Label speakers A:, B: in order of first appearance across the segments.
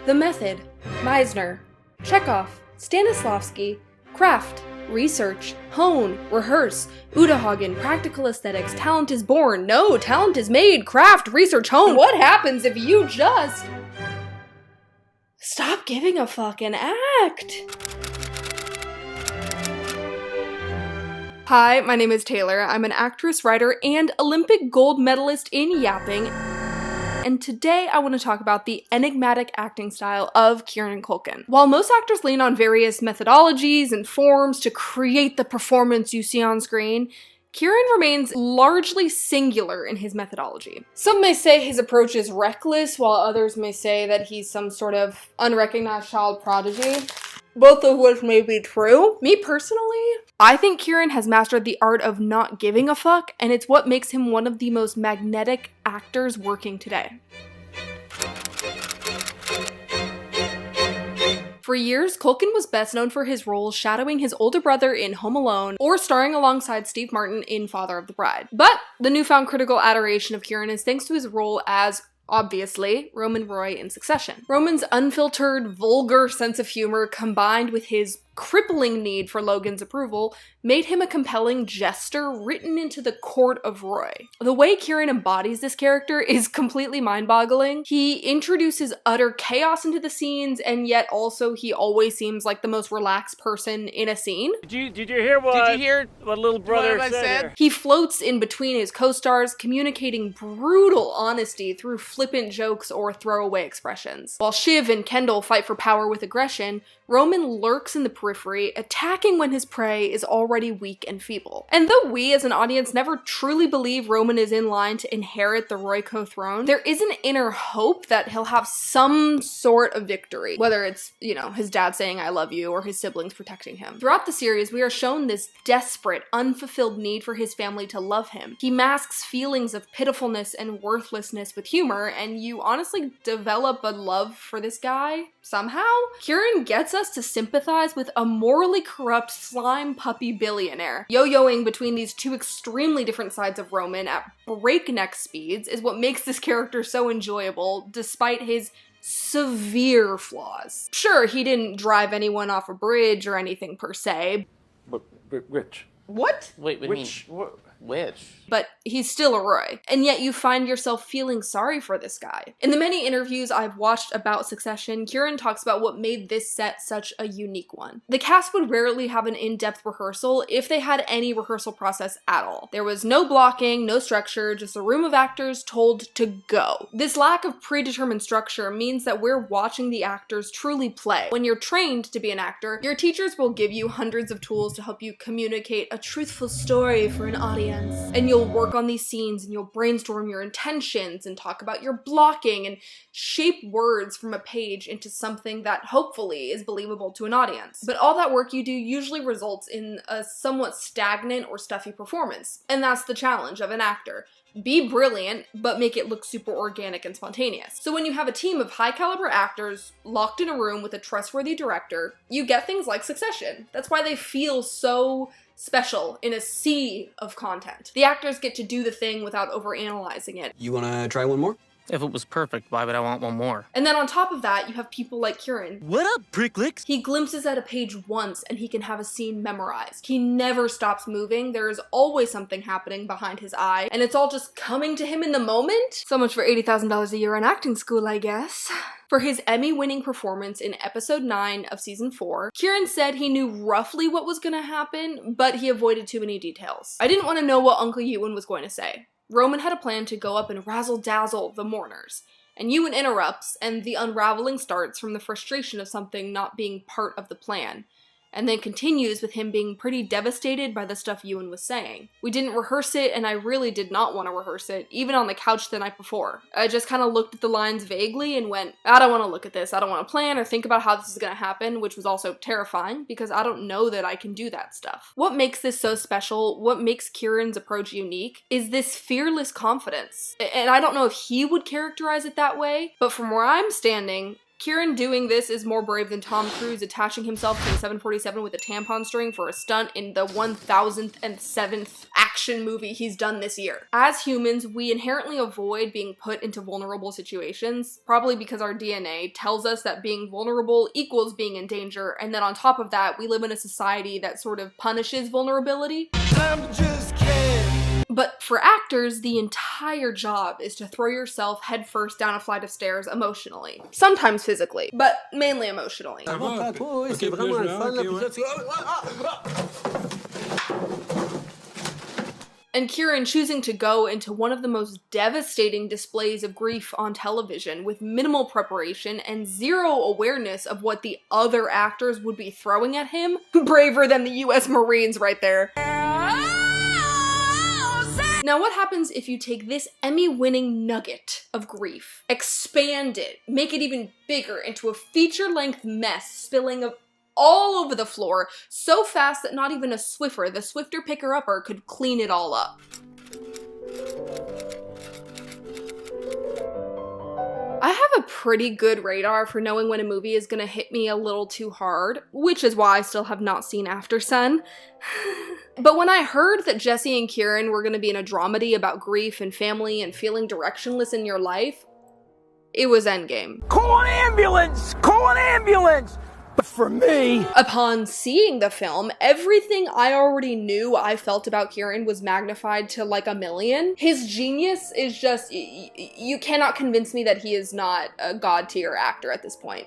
A: The Method, Meisner, Chekhov, Stanislavski, Craft, Research, Hone, Rehearse, Udahagen, Practical Aesthetics, Talent is Born, No, Talent is Made, Craft, Research, Hone. What happens if you just stop giving a fuck and act? Hi, my name is Taylor. I'm an actress, writer, and Olympic gold medalist in yapping. And today I want to talk about the enigmatic acting style of Kieran Culkin. While most actors lean on various methodologies and forms to create the performance you see on screen, Kieran remains largely singular in his methodology. Some may say his approach is reckless, while others may say that he's some sort of unrecognized child prodigy. Both of which may be true. Me personally, I think Kieran has mastered the art of not giving a fuck, and it's what makes him one of the most magnetic actors working today. For years, Culkin was best known for his roles shadowing his older brother in Home Alone or starring alongside Steve Martin in Father of the Bride. But the newfound critical adoration of Kieran is thanks to his role as, obviously, Roman Roy in Succession. Roman's unfiltered, vulgar sense of humor combined with his crippling need for Logan's approval made him a compelling jester written into the court of Roy. The way Kieran embodies this character is completely mind-boggling. He introduces utter chaos into the scenes, and yet also he always seems like the most relaxed person in a scene.
B: Did you hear what little brother said?
A: He floats in between his co-stars, communicating brutal honesty through flippant jokes or throwaway expressions. While Shiv and Kendall fight for power with aggression, Roman lurks in the periphery, attacking when his prey is already weak and feeble. And though we as an audience never truly believe Roman is in line to inherit the Royco throne, there is an inner hope that he'll have some sort of victory, whether it's, his dad saying I love you or his siblings protecting him. Throughout the series, we are shown this desperate, unfulfilled need for his family to love him. He masks feelings of pitifulness and worthlessness with humor, and you honestly develop a love for this guy somehow. Kieran gets us to sympathize with a morally corrupt slime puppy billionaire. Yo-yoing between these two extremely different sides of Roman at breakneck speeds is what makes this character so enjoyable, despite his severe flaws. Sure, he didn't drive anyone off a bridge or anything per se.
B: But which?
A: What?
C: Wait,
B: Which?
C: which?
A: But he's still a Roy. And yet you find yourself feeling sorry for this guy. In the many interviews I've watched about Succession, Kieran talks about what made this set such a unique one. The cast would rarely have an in-depth rehearsal if they had any rehearsal process at all. There was no blocking, no structure, just a room of actors told to go. This lack of predetermined structure means that we're watching the actors truly play. When you're trained to be an actor, your teachers will give you hundreds of tools to help you communicate a truthful story for an audience. And you'll work on these scenes and you'll brainstorm your intentions and talk about your blocking and shape words from a page into something that hopefully is believable to an audience. But all that work you do usually results in a somewhat stagnant or stuffy performance. And that's the challenge of an actor. Be brilliant, but make it look super organic and spontaneous. So when you have a team of high caliber actors locked in a room with a trustworthy director, you get things like Succession. That's why they feel so special in a sea of content. The actors get to do the thing without overanalyzing it.
D: You wanna try one more?
C: If it was perfect, why would I want one more?
A: And then on top of that, you have people like Kieran.
E: What up, pricklicks?
A: He glimpses at a page once and he can have a scene memorized. He never stops moving. There is always something happening behind his eye, and it's all just coming to him in the moment. So much for $80,000 a year in acting school, I guess. For his Emmy-winning performance in episode 9 of season 4, Kieran said he knew roughly what was gonna happen, but he avoided too many details. I didn't want to know what Uncle Ewan was going to say. Roman had a plan to go up and razzle-dazzle the mourners, and Ewan interrupts, and the unraveling starts from the frustration of something not being part of the plan, and then continues with him being pretty devastated by the stuff Ewan was saying. We didn't rehearse it, and I really did not want to rehearse it, even on the couch the night before. I just kind of looked at the lines vaguely and went, I don't want to look at this, I don't want to plan or think about how this is going to happen, which was also terrifying, because I don't know that I can do that stuff. What makes this so special, what makes Kieran's approach unique, is this fearless confidence. And I don't know if he would characterize it that way, but from where I'm standing, Kieran doing this is more brave than Tom Cruise attaching himself to a 747 with a tampon string for a stunt in the 1007th action movie he's done this year. As humans, we inherently avoid being put into vulnerable situations, probably because our DNA tells us that being vulnerable equals being in danger, and then on top of that, we live in a society that sort of punishes vulnerability. I'm just kidding. But for actors, the entire job is to throw yourself headfirst down a flight of stairs emotionally. Sometimes physically, but mainly emotionally. And Kieran choosing to go into one of the most devastating displays of grief on television with minimal preparation and zero awareness of what the other actors would be throwing at him. Braver than the US Marines right there. Now, what happens if you take this Emmy-winning nugget of grief, expand it, make it even bigger into a feature-length mess spilling all over the floor so fast that not even a Swiffer, the Swifter picker-upper, could clean it all up? I have a pretty good radar for knowing when a movie is gonna hit me a little too hard, which is why I still have not seen After Sun. But when I heard that Jesse and Kieran were gonna be in a dramedy about grief and family and feeling directionless in your life, it was Endgame.
B: Call an ambulance! Call an ambulance! But for me...
A: Upon seeing the film, everything I already knew I felt about Kieran was magnified to like 1,000,000. His genius is just... you cannot convince me that he is not a god-tier actor at this point.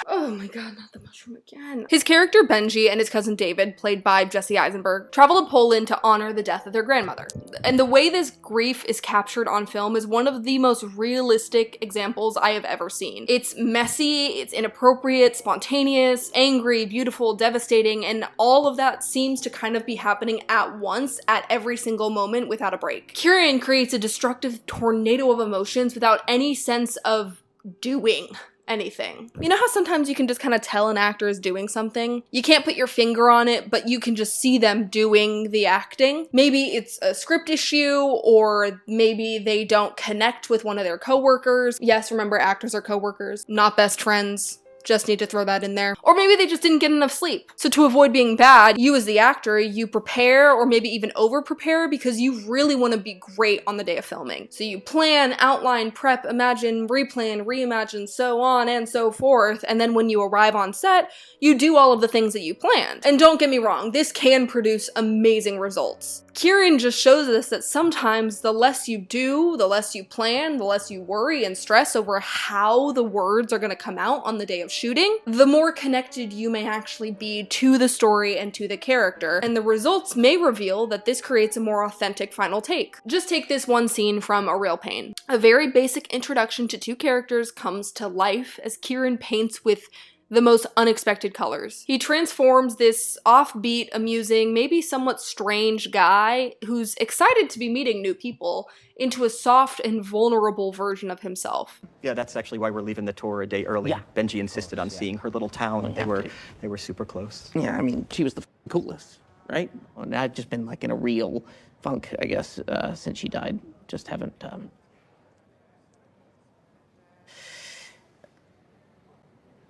A: Oh my god, not the mushroom again. His character Benji and his cousin David, played by Jesse Eisenberg, travel to Poland to honor the death of their grandmother. And the way this grief is captured on film is one of the most realistic examples I have ever seen. It's messy, it's inappropriate, spontaneous, angry, beautiful, devastating, and all of that seems to kind of be happening at once at every single moment without a break. Kieran creates a destructive tornado of emotions without any sense of doing anything. You know how sometimes you can just kind of tell an actor is doing something? You can't put your finger on it, but you can just see them doing the acting. Maybe it's a script issue, or maybe they don't connect with one of their coworkers. Yes, remember, actors are coworkers, not best friends. Just need to throw that in there. Or maybe they just didn't get enough sleep. So to avoid being bad, you as the actor, you prepare or maybe even over-prepare because you really want to be great on the day of filming. So you plan, outline, prep, imagine, replan, reimagine, so on and so forth. And then when you arrive on set, you do all of the things that you planned. And don't get me wrong, this can produce amazing results. Kieran just shows us that sometimes the less you do, the less you plan, the less you worry and stress over how the words are going to come out on the day of shooting, the more connected you may actually be to the story and to the character, and the results may reveal that this creates a more authentic final take. Just take this one scene from A Real Pain. A very basic introduction to two characters comes to life as Kieran paints with the most unexpected colors. He transforms this offbeat, amusing, maybe somewhat strange guy who's excited to be meeting new people into a soft and vulnerable version of himself.
D: Yeah, that's actually why we're leaving the tour a day early. Yeah. Benji insisted on seeing her little town. They were super close.
E: Yeah, I mean, she was the coolest, right? And I've just been like in a real funk, I guess, since she died. Just haven't,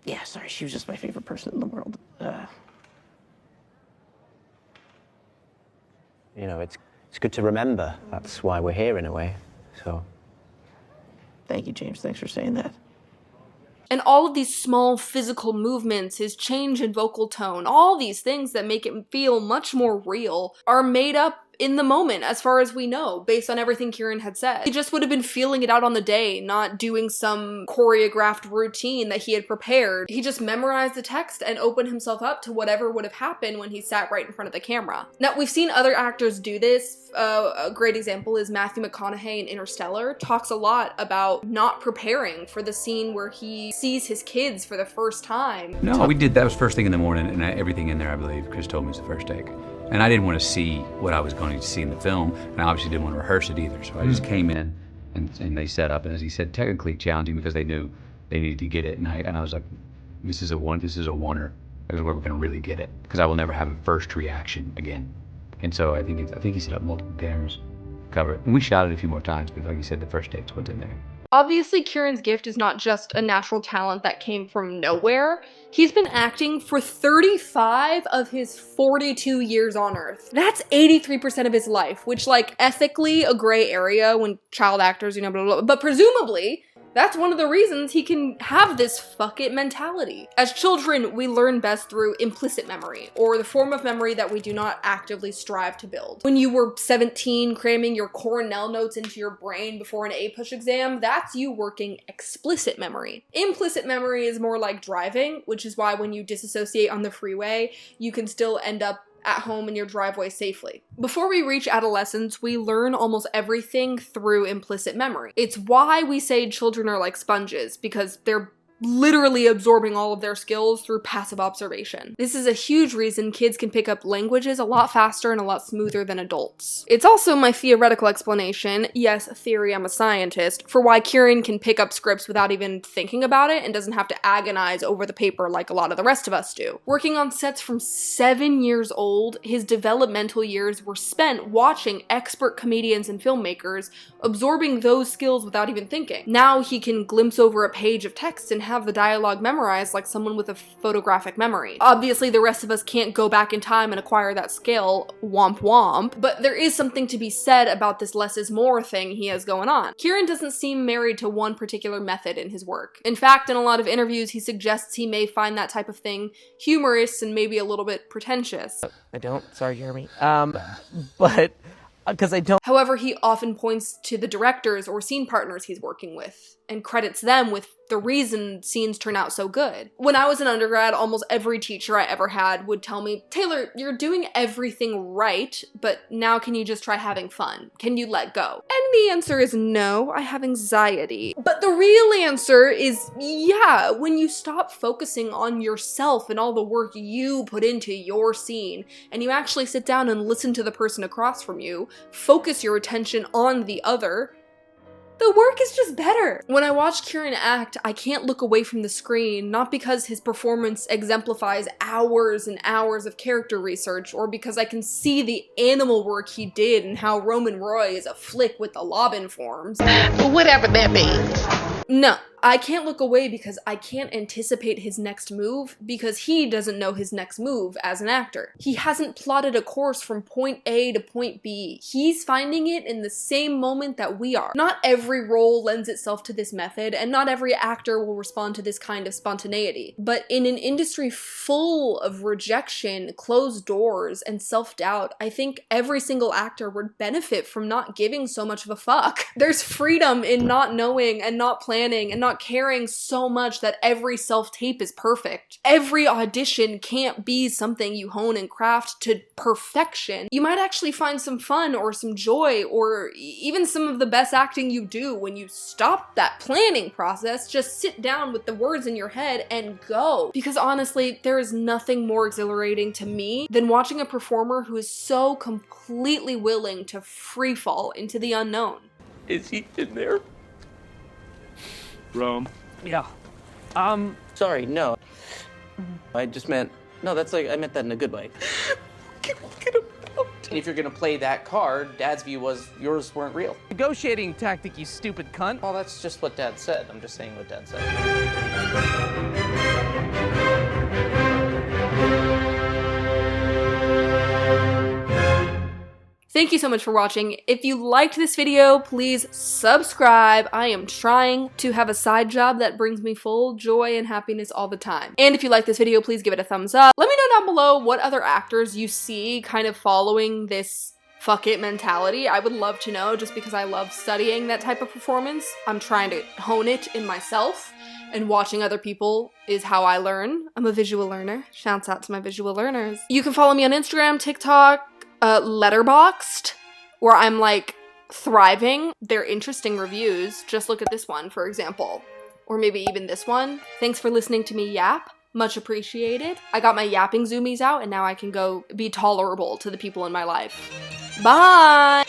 E: yeah, sorry, she was just my favorite person in the world.
F: You know, it's good to remember. That's why we're here in a way, so.
E: Thank you, James. Thanks for saying that.
A: And all of these small physical movements, his change in vocal tone, all these things that make it feel much more real are made up in the moment, as far as we know, based on everything Kieran had said. He just would have been feeling it out on the day, not doing some choreographed routine that he had prepared. He just memorized the text and opened himself up to whatever would have happened when he sat right in front of the camera. Now, we've seen other actors do this. A great example is Matthew McConaughey in Interstellar. Talks a lot about not preparing for the scene where he sees his kids for the first time.
G: No, we did. That was first thing in the morning, and everything in there, I believe, Chris told me was the first take. And I didn't want to see what I was going to see in the film, and I obviously didn't want to rehearse it either. So I just came in, and they set up, and as he said, technically challenging because they knew they needed to get it. And I was like, this is a oneer. This is where we're going to really get it, because I will never have a first reaction again. And so I think he set up multiple cameras, cover it, and we shot it a few more times. But like you said, the first take's what's in there.
A: Obviously, Kieran's gift is not just a natural talent that came from nowhere. He's been acting for 35 of his 42 years on Earth. That's 83% of his life, which, like, ethically a gray area when child actors, you know, blah, blah, blah. But presumably, that's one of the reasons he can have this fuck it mentality. As children, we learn best through implicit memory, or the form of memory that we do not actively strive to build. When you were 17 cramming your Cornell notes into your brain before an A-push exam, that's you working explicit memory. Implicit memory is more like driving, which is why when you disassociate on the freeway, you can still end up at home in your driveway safely. Before we reach adolescence, we learn almost everything through implicit memory. It's why we say children are like sponges, because they're literally absorbing all of their skills through passive observation. This is a huge reason kids can pick up languages a lot faster and a lot smoother than adults. It's also my theoretical explanation, yes, theory, I'm a scientist, for why Kieran can pick up scripts without even thinking about it and doesn't have to agonize over the paper like a lot of the rest of us do. Working on sets from 7 years old, his developmental years were spent watching expert comedians and filmmakers, absorbing those skills without even thinking. Now he can glimpse over a page of text and have the dialogue memorized like someone with a photographic memory. Obviously, the rest of us can't go back in time and acquire that skill, womp womp, but there is something to be said about this less is more thing he has going on. Kieran doesn't seem married to one particular method in his work. In fact, in a lot of interviews, he suggests he may find that type of thing humorous and maybe a little bit pretentious.
E: I don't, sorry, Jeremy. But, because I don't.
A: However, he often points to the directors or scene partners he's working with and credits them with the reason scenes turn out so good. When I was an undergrad, almost every teacher I ever had would tell me, Taylor, you're doing everything right, but now can you just try having fun? Can you let go? And the answer is no, I have anxiety. But the real answer is yeah, when you stop focusing on yourself and all the work you put into your scene, and you actually sit down and listen to the person across from you, focus your attention on the other, the work is just better. When I watch Kieran act, I can't look away from the screen, not because his performance exemplifies hours and hours of character research, or because I can see the animal work he did and how Roman Roy is a flick with the Lobbin forms.
E: Whatever that means.
A: No, I can't look away because I can't anticipate his next move because he doesn't know his next move as an actor. He hasn't plotted a course from point A to point B. He's finding it in the same moment that we are. Not every role lends itself to this method, and not every actor will respond to this kind of spontaneity. But in an industry full of rejection, closed doors, and self-doubt, I think every single actor would benefit from not giving so much of a fuck. There's freedom in not knowing and not planning and not caring so much that every self-tape is perfect. Every audition can't be something you hone and craft to perfection. You might actually find some fun or some joy or even some of the best acting you do when you stop that planning process, just sit down with the words in your head and go. Because honestly, there is nothing more exhilarating to me than watching a performer who is so completely willing to free fall into the unknown.
B: Is he in there? Rome.
E: Yeah. Sorry, no. I just meant, no, that's like, I meant that in a good way.
B: Get him out.
C: And if you're gonna play that card, Dad's view was yours weren't real.
H: Negotiating tactic, you stupid cunt.
C: Well, that's just what Dad said. I'm just saying what Dad said.
A: Thank you so much for watching. If you liked this video, please subscribe. I am trying to have a side job that brings me full joy and happiness all the time. And if you like this video, please give it a thumbs up. Let me know down below what other actors you see kind of following this fuck it mentality. I would love to know, just because I love studying that type of performance. I'm trying to hone it in myself, and watching other people is how I learn. I'm a visual learner. Shouts out to my visual learners. You can follow me on Instagram, TikTok, Letterboxd, where I'm like thriving. They're interesting reviews. Just look at this one, for example, or maybe even this one. Thanks for listening to me yap. Much appreciated. I got my yapping zoomies out, and now I can go be tolerable to the people in my life. Bye!